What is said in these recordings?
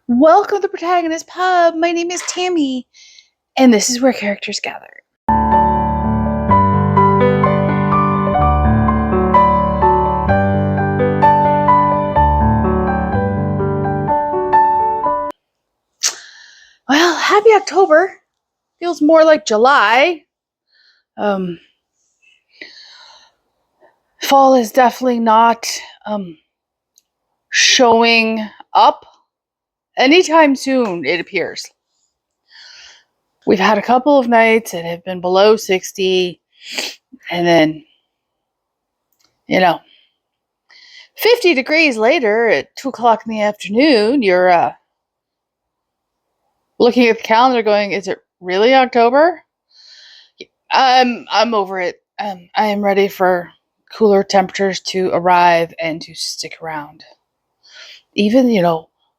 Welcome to the Protagonist Pub. My name is Tammy, and this is where characters gather. Well, happy October. Feels more like July. Fall is definitely not showing up anytime soon, it appears. We've had a couple of nights that have been below 60, and then, 50 degrees later at 2 o'clock in the afternoon, you're looking at the calendar going, is it really October? I'm over it. I am ready for cooler temperatures to arrive and to stick around. Even,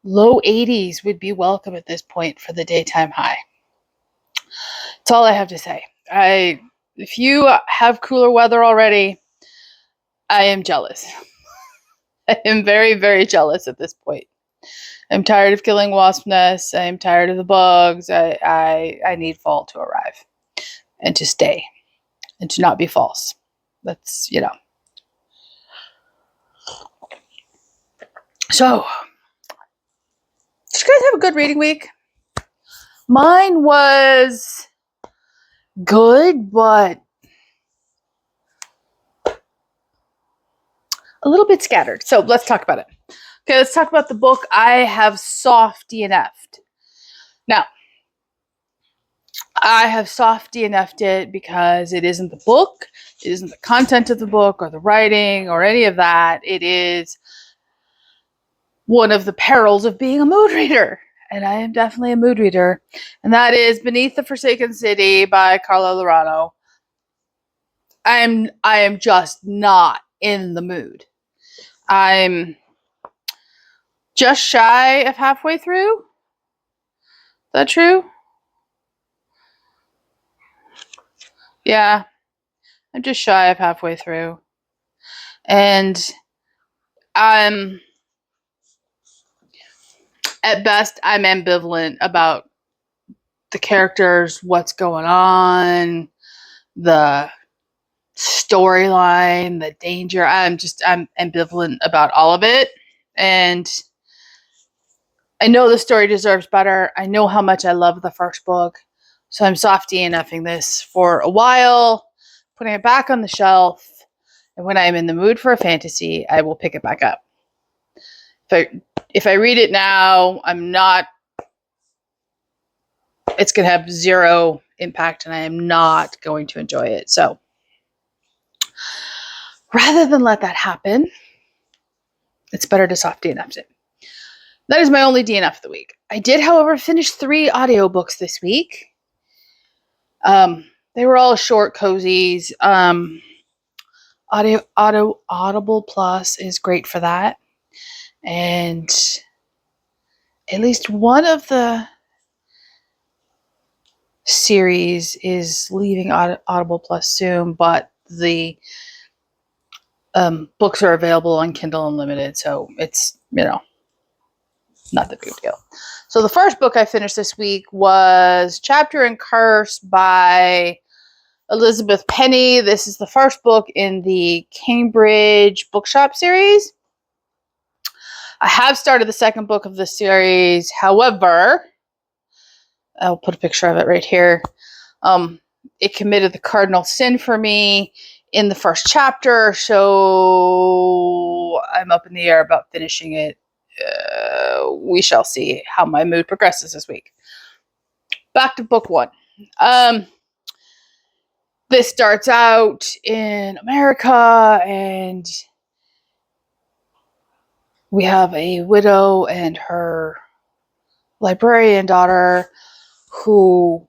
low 80s would be welcome at this point for the daytime high. That's all I have to say. If you have cooler weather already, I am jealous. I am very, very jealous at this point. I'm tired of killing wasp nests. I'm tired of the bugs. I need fall to arrive and to stay and to not be false. That's, So, did you guys have a good reading week? Mine was good, but a little bit scattered. So let's talk about it. Okay, let's talk about the book I have soft DNF'd. Now, I have soft DNF'd it because it isn't the book, it isn't the content of the book or the writing or any of that. It is one of the perils of being a mood reader. And I am definitely a mood reader. And that is Beneath the Forsaken City by Carla Lorano. I am just not in the mood. I'm just shy of halfway through. Is that true? Yeah. I'm just shy of halfway through. And at best, I'm ambivalent about the characters, what's going on, the storyline, the danger. I'm ambivalent about all of it. And I know the story deserves better. I know how much I love the first book. So I'm soft DNFing this for a while, putting it back on the shelf. And when I'm in the mood for a fantasy, I will pick it back up. If I read it now, it's going to have zero impact and I am not going to enjoy it. So rather than let that happen, it's better to soft DNF it. That is my only DNF of the week. I did, however, finish 3 audiobooks this week. They were all short cozies. Audible Plus is great for that. And at least one of the series is leaving Audible Plus soon, but the books are available on Kindle Unlimited, so it's, not the big deal. So the first book I finished this week was Chapter and Curse by Elizabeth Penny. This is the first book in the Cambridge Bookshop series. I have started the second book of the series. However, I'll put a picture of it right here. It committed the cardinal sin for me in the first chapter, so I'm up in the air about finishing it. We shall see how my mood progresses this week. Back to book 1. This starts out in America, and we have a widow and her librarian daughter who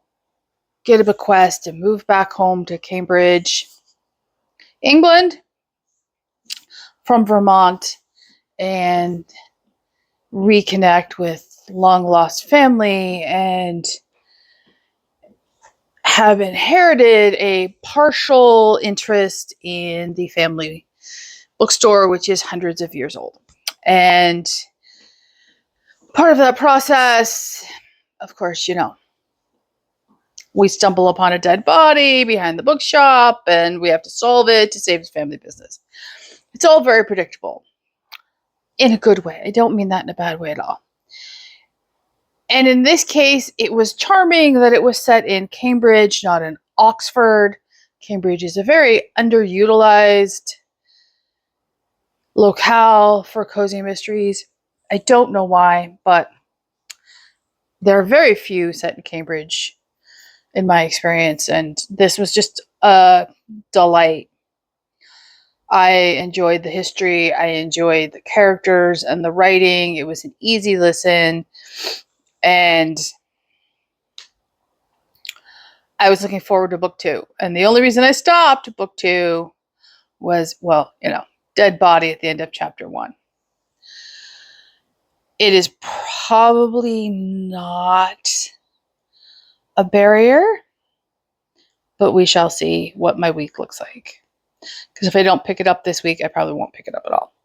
get a bequest and move back home to Cambridge, England, from Vermont, and reconnect with long-lost family and have inherited a partial interest in the family bookstore, which is hundreds of years old. And Part of that process, of course, we stumble upon a dead body behind the bookshop and we have to solve it to save his family business. It's all very predictable in a good way. I don't mean that in a bad way at all. And in this case, it was charming that it was set in Cambridge, not in Oxford. Cambridge is a very underutilized locale for cozy mysteries. I don't know why, but there are very few set in Cambridge in my experience, and this was just a delight. I enjoyed the history, I enjoyed the characters and the writing. It was an easy listen, and I was looking forward to book 2. And the only reason I stopped book 2 was, dead body at the end of chapter 1. It is probably not a barrier, but we shall see what my week looks like. Because if I don't pick it up this week, I probably won't pick it up at all.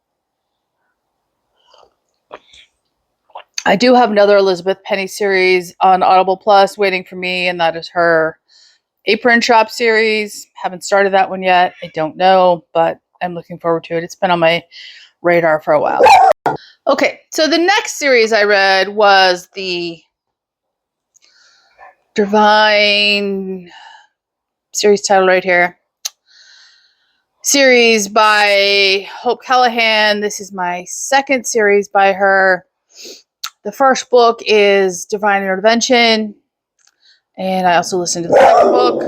I do have another Elizabeth Penny series on Audible Plus waiting for me, and that is her Apron Shop series. Haven't started that one yet. I don't know, but I'm looking forward to it. It's been on my radar for a while. Okay, so the next series I read was the Divine series title right here. Series by Hope Callahan. This is my second series by her. The first book is Divine Intervention, and I also listened to the second book.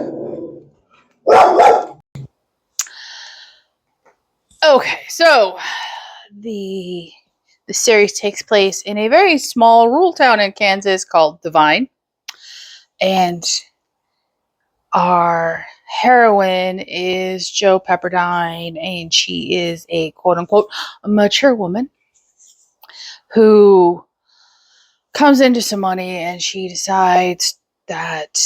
Okay, so the series takes place in a very small rural town in Kansas called Divine, and our heroine is Jo Pepperdine, and she is a quote-unquote mature woman who comes into some money, and she decides that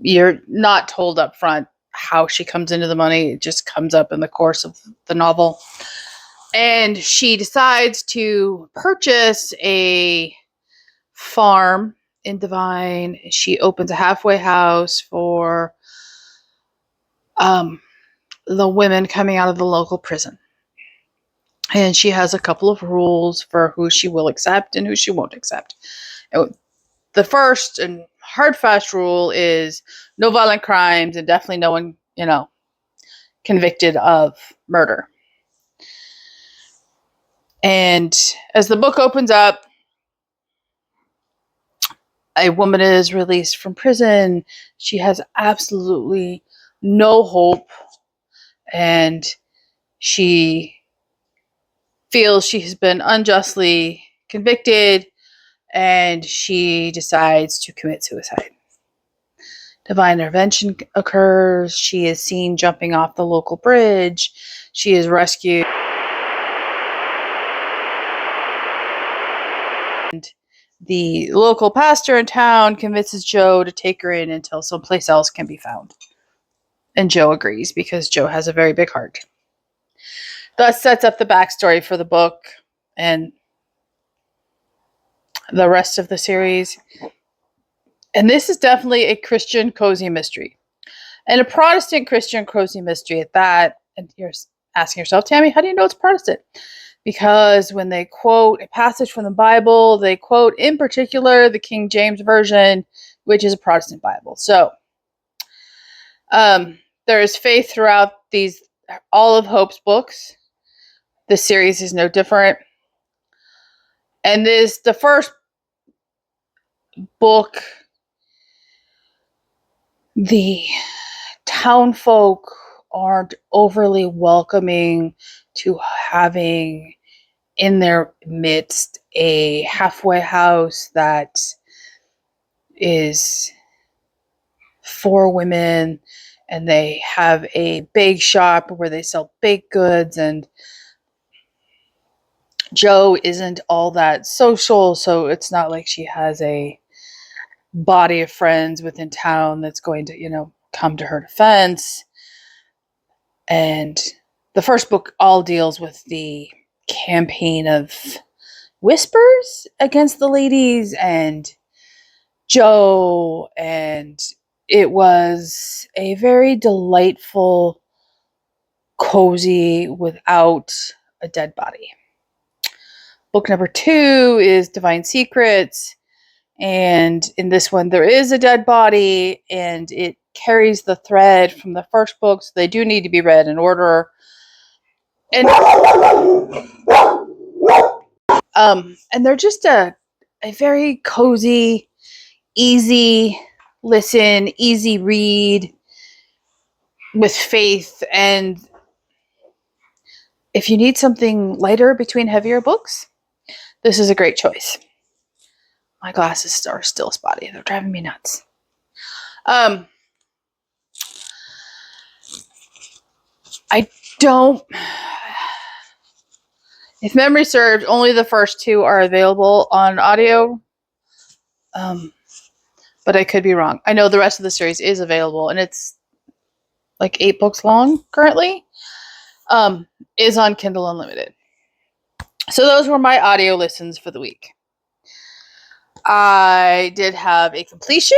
you're not told up front how she comes into the money. It just comes up in the course of the novel. And she decides to purchase a farm in Divine. She opens a halfway house for the women coming out of the local prison. And she has a couple of rules for who she will accept and who she won't accept. The first and hard fast rule is no violent crimes and definitely no one, convicted of murder. And as the book opens up, a woman is released from prison. She has absolutely no hope, and she feels she has been unjustly convicted, and she decides to commit suicide. Divine intervention occurs. She is seen jumping off the local bridge. She is rescued. And the local pastor in town convinces Jo to take her in until someplace else can be found. And Jo agrees because Jo has a very big heart. Thus sets up the backstory for the book and the rest of the series. And this is definitely a Christian cozy mystery. And a Protestant Christian cozy mystery at that. And you're asking yourself, Tammy, how do you know it's Protestant? Because when they quote a passage from the Bible, they quote in particular the King James Version, which is a Protestant Bible. So there is faith throughout all of Hope's books. This series is no different. And the first book, the townfolk aren't overly welcoming to having in their midst a halfway house that is for women, and they have a bake shop where they sell baked goods, and Jo isn't all that social, so it's not like she has a body of friends within town that's going to, come to her defense. And the first book all deals with the campaign of whispers against the ladies and Joe, and it was a very delightful, cozy without a dead body. Book number 2 is Divine Secrets, and in this one there is a dead body, and it carries the thread from the first book, so they do need to be read in order. And they're just a very cozy, easy listen, easy read with faith. And if you need something lighter between heavier books, this is a great choice. My glasses are still spotty. They're driving me nuts. I don't... If memory serves, only the first 2 are available on audio. But I could be wrong. I know the rest of the series is available, and it's like 8 books long currently. Is on Kindle Unlimited. So those were my audio listens for the week. I did have a completion.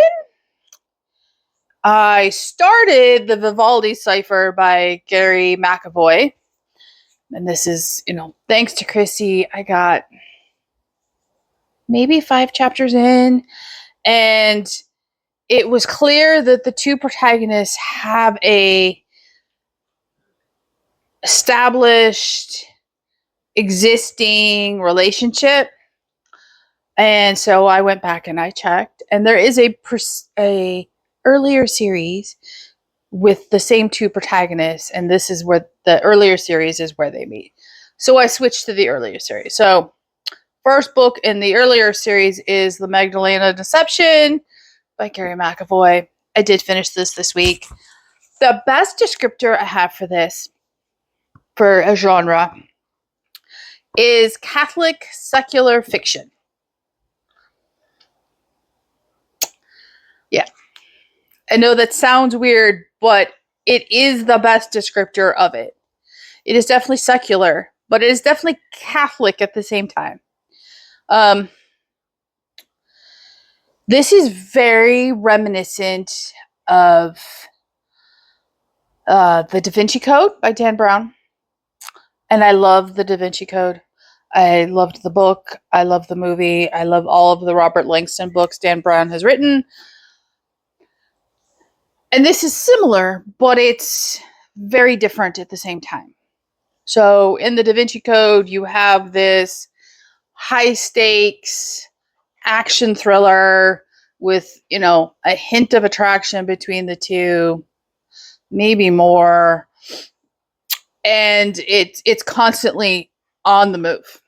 I started the Vivaldi Cipher by Gary McAvoy. And this is, thanks to Chrissy, I got maybe 5 chapters in. And it was clear that the 2 protagonists have a established, existing relationship. And so I went back and I checked, and there is a earlier series with the same 2 protagonists, and this is where the earlier series is where they meet. So I switched to the earlier series. So first book in the earlier series is The Magdalena Deception by Gary McAvoy. I did finish this week. The best descriptor I have for this, for a genre, is Catholic secular fiction. Yeah. I know that sounds weird, but it is the best descriptor of it. It is definitely secular, but it is definitely Catholic at the same time. This is very reminiscent of The Da Vinci Code by Dan Brown. And I love The Da Vinci Code. I loved the book. I love the movie. I love all of the Robert Langston books Dan Brown has written. And this is similar, but it's very different at the same time. So in the Da Vinci Code, you have this high stakes action thriller with, a hint of attraction between the 2, maybe more. And it's constantly on the move.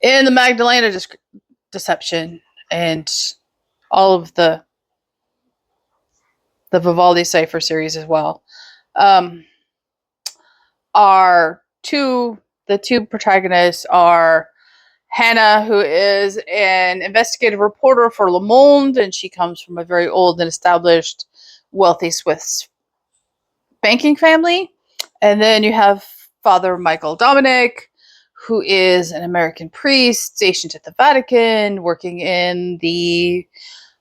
In the Magdalena Deception and all of the Vivaldi Cipher series as well, the 2 protagonists are Hannah, who is an investigative reporter for Le Monde, and she comes from a very old and established wealthy Swiss banking family. And then you have Father Michael Dominic, who is an American priest stationed at the Vatican, working in the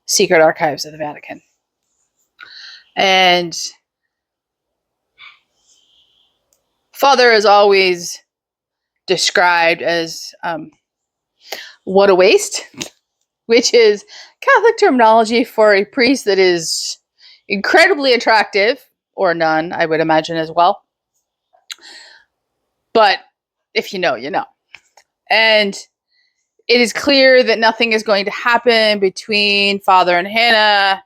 secret archives of the Vatican. And Father is always described as what a waste, which is Catholic terminology for a priest that is incredibly attractive, or nun, I would imagine as well. But if you know, you know. And it is clear that nothing is going to happen between Father and Hannah.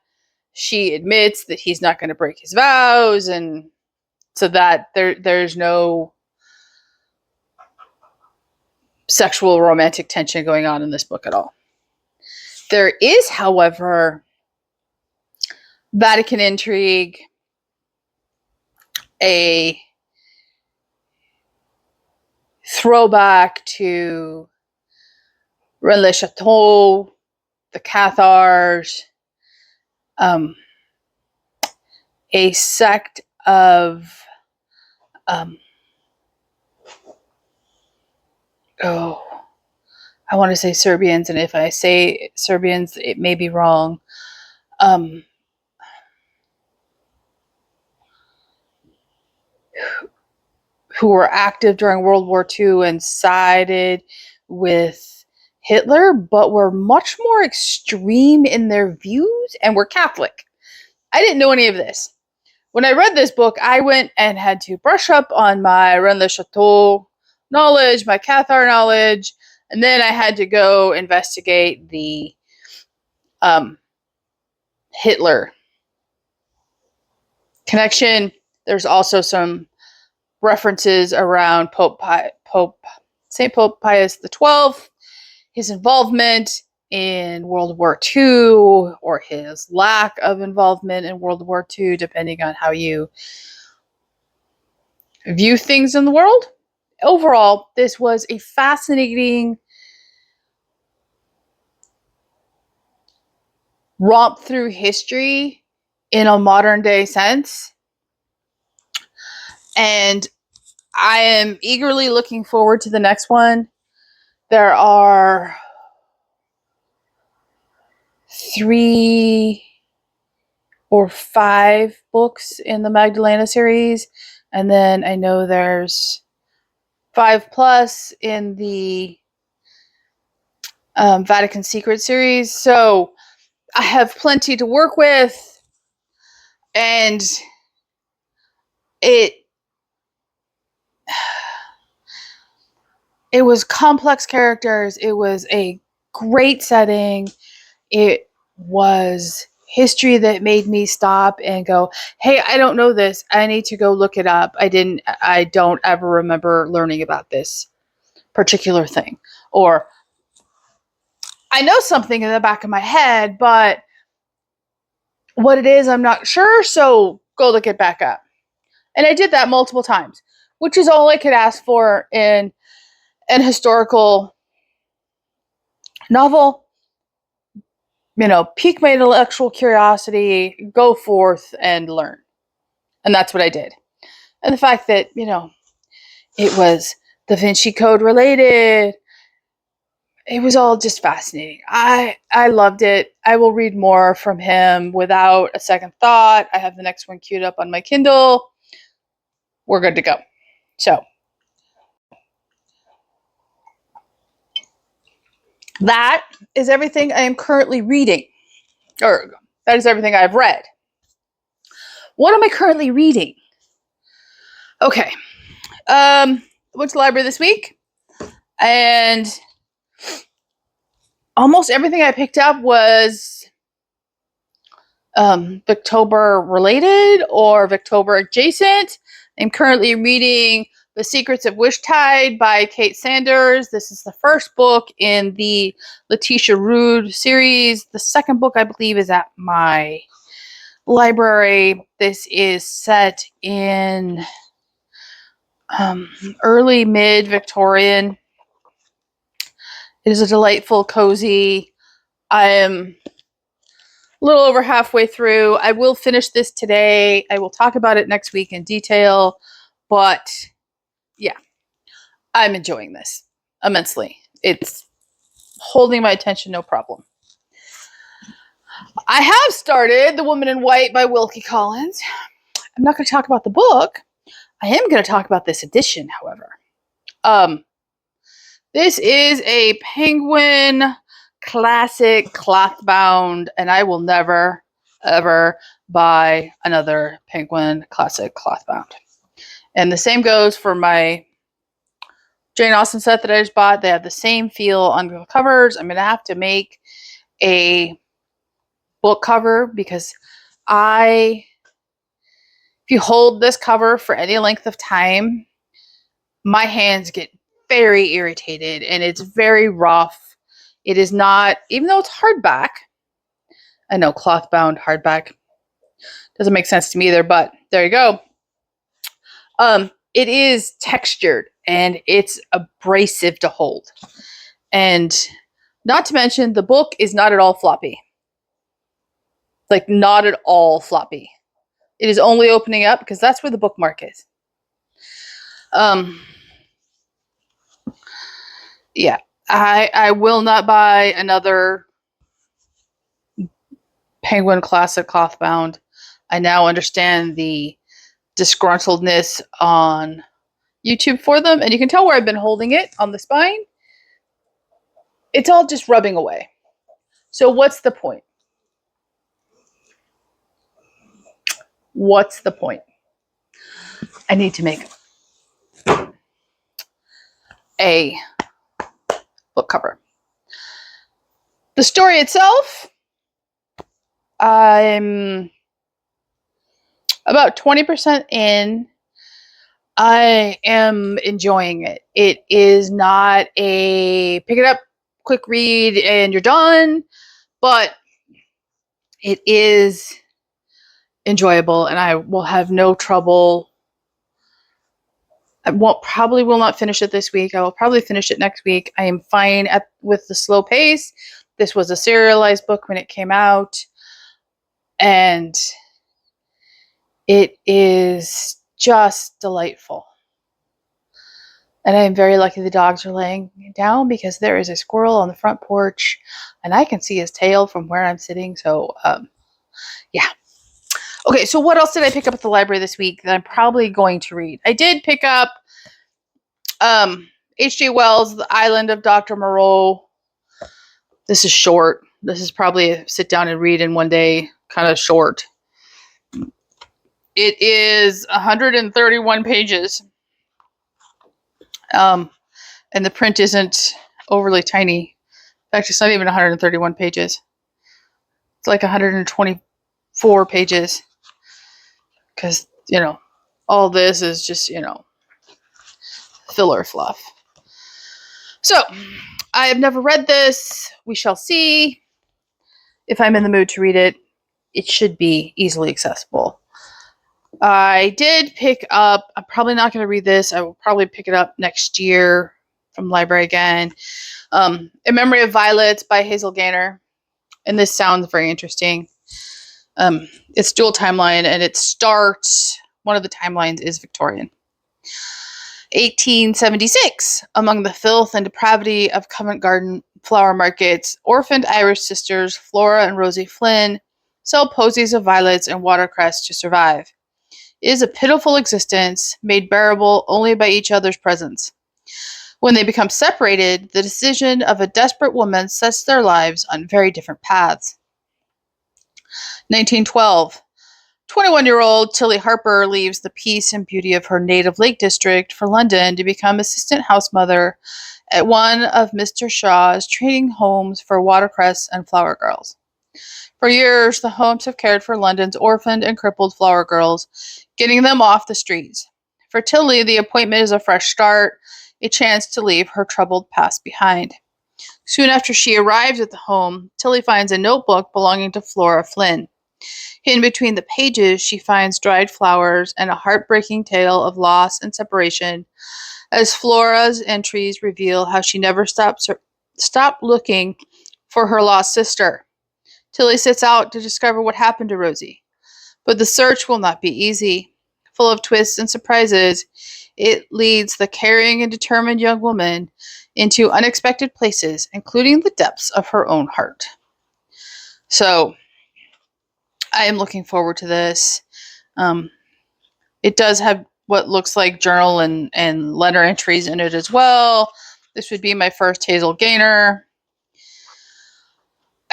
She admits that he's not going to break his vows, and so that there's no sexual romantic tension going on in this book at all. There is, however, Vatican intrigue, a throwback to Rennes le Chateau, the Cathars, a sect of oh, I want to say Serbians, and if I say Serbians, it may be wrong. Um, who were active during World War II and sided with Hitler, but were much more extreme in their views and were Catholic. I didn't know any of this. When I read this book, I went and had to brush up on my Rennes le Chateau knowledge, my Cathar knowledge, and then I had to go investigate the Hitler connection. There's also some references around St. Pope Pius XII, his involvement in World War II or his lack of involvement in World War II, depending on how you view things in the world. Overall, this was a fascinating romp through history in a modern day sense. And I am eagerly looking forward to the next one. There are 3 or 5 books in the Magdalena series. And then I know there's 5 plus in the Vatican Secret series. So I have plenty to work with. And it was complex characters. It was a great setting. It was history that made me stop and go, hey, I don't know this. I need to go look it up. I don't ever remember learning about this particular thing. Or I know something in the back of my head, but what it is, I'm not sure. So go look it back up. And I did that multiple times, which is all I could ask for in an historical novel. Pique my intellectual curiosity, go forth and learn. And that's what I did. And the fact that, it was Da Vinci Code related, it was all just fascinating. I loved it. I will read more from him without a second thought. I have the next one queued up on my Kindle. We're good to go. So that is everything I am currently reading. Or that is everything I've read. What am I currently reading? Okay. Went to the library this week, and almost everything I picked up was Booktober related or Booktober adjacent. I'm currently reading The Secrets of Wishtide by Kate Sanders. This is the first book in the Letitia Rude series. The second book, I believe, is at my library. This is set in early mid-Victorian. It is a delightful, cozy. I am a little over halfway through. I will finish this today. I will talk about it next week in detail. But yeah, I'm enjoying this immensely. It's holding my attention, no problem. I have started The Woman in White by Wilkie Collins. I'm not going to talk about the book. I am going to talk about this edition, however. This is a Penguin classic cloth-bound, and I will never, ever buy another Penguin classic cloth-bound. And the same goes for my Jane Austen set that I just bought. They have the same feel on the covers. I'm going to have to make a book cover because if you hold this cover for any length of time, my hands get very irritated and it's very rough. It is not, even though it's hardback, I know cloth bound hardback doesn't make sense to me either, but there you go. It is textured and it's abrasive to hold. And not to mention, the book is not at all floppy. Like, not at all floppy. It is only opening up because that's where the bookmark is. Yeah, I will not buy another Penguin Classic cloth-bound. I now understand the disgruntledness on YouTube for them, and you can tell where I've been holding it on the spine. It's all just rubbing away. So what's the point? What's the point? I need to make a book cover. The story itself, I'm about 20% in. I am enjoying it. It is not a pick it up, quick read, and you're done, but it is enjoyable, and I will have no trouble. I probably will not finish it this week. I will probably finish it next week. I am fine with the slow pace. This was a serialized book when it came out, and it is just delightful. And I am very lucky the dogs are laying down because there is a squirrel on the front porch, and I can see his tail from where I'm sitting. So, yeah. Okay, so what else did I pick up at the library this week that I'm probably going to read? I did pick up H.G. Wells' The Island of Dr. Moreau. This is short. This is probably a sit down and read in one day kind of short. It is 131 pages. And the print isn't overly tiny. In fact, it's not even 131 pages. It's like 124 pages. Because, all this is just, filler fluff. So, I have never read this. We shall see. If I'm in the mood to read it, it should be easily accessible. I did pick up, I'm probably not going to read this. I will probably pick it up next year from the library again. In Memory of Violets by Hazel Gaynor. And this sounds very interesting. It's dual timeline, and it starts, one of the timelines is Victorian. 1876, among the filth and depravity of Covent Garden flower markets, orphaned Irish sisters Flora and Rosie Flynn sell posies of violets and watercress to survive. It is a pitiful existence, made bearable only by each other's presence. When they become separated, the decision of a desperate woman sets their lives on very different paths. 1912. 21-year-old Tilly Harper leaves the peace and beauty of her native Lake District for London to become assistant house mother at one of Mr. Shaw's training homes for watercress and flower girls. For years, the homes have cared for London's orphaned and crippled flower girls, getting them off the streets. For Tilly, the appointment is a fresh start, a chance to leave her troubled past behind. Soon after she arrives at the home, Tilly finds a notebook belonging to Flora Flynn. Hidden between the pages, she finds dried flowers and a heartbreaking tale of loss and separation, as Flora's entries reveal how she never stopped looking for her lost sister. Tilly sets out to discover what happened to Rosie. But the search will not be easy. Full of twists and surprises, it leads the caring and determined young woman into unexpected places, including the depths of her own heart. So, I am looking forward to this. It does have what looks like journal and letter entries in it as well. This would be my first Hazel Gaynor.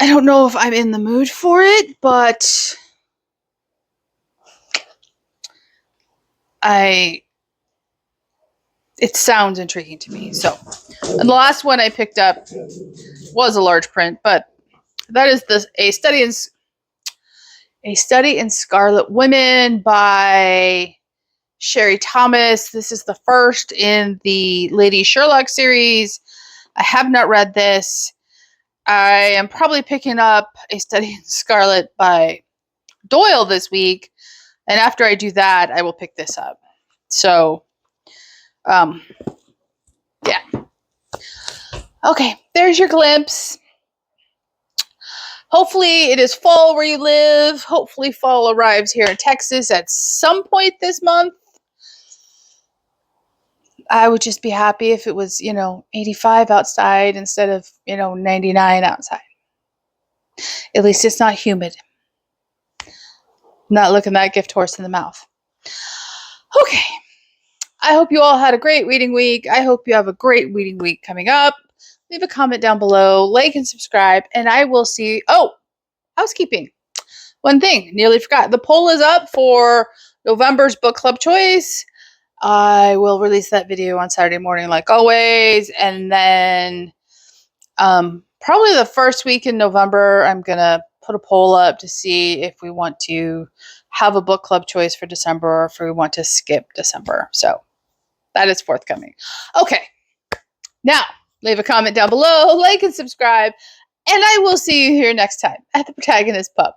I don't know if I'm in the mood for it, but it sounds intriguing to me. So, and the last one I picked up was a large print, but that is a study in Scarlet Women by Sherry Thomas. This is the first in the Lady Sherlock series. I have not read this. I am probably picking up A Study in Scarlet by Doyle this week, and after I do that, I will pick this up. So, yeah. Okay, there's your glimpse. Hopefully it is fall where you live. Hopefully fall arrives here in Texas at some point this month. I would just be happy if it was, 85 outside instead of, 99 outside. At least it's not humid. Not looking that gift horse in the mouth. Okay. I hope you all had a great reading week. I hope you have a great reading week coming up. Leave a comment down below, like and subscribe, and I will see. Oh, housekeeping. One thing, nearly forgot. The poll is up for November's book club choice. I will release that video on Saturday morning, like always, and then probably the first week in November, I'm gonna put a poll up to see if we want to have a book club choice for December or if we want to skip December. So that is forthcoming. Okay, now leave a comment down below, like and subscribe, and I will see you here next time at the Protagonist Pub.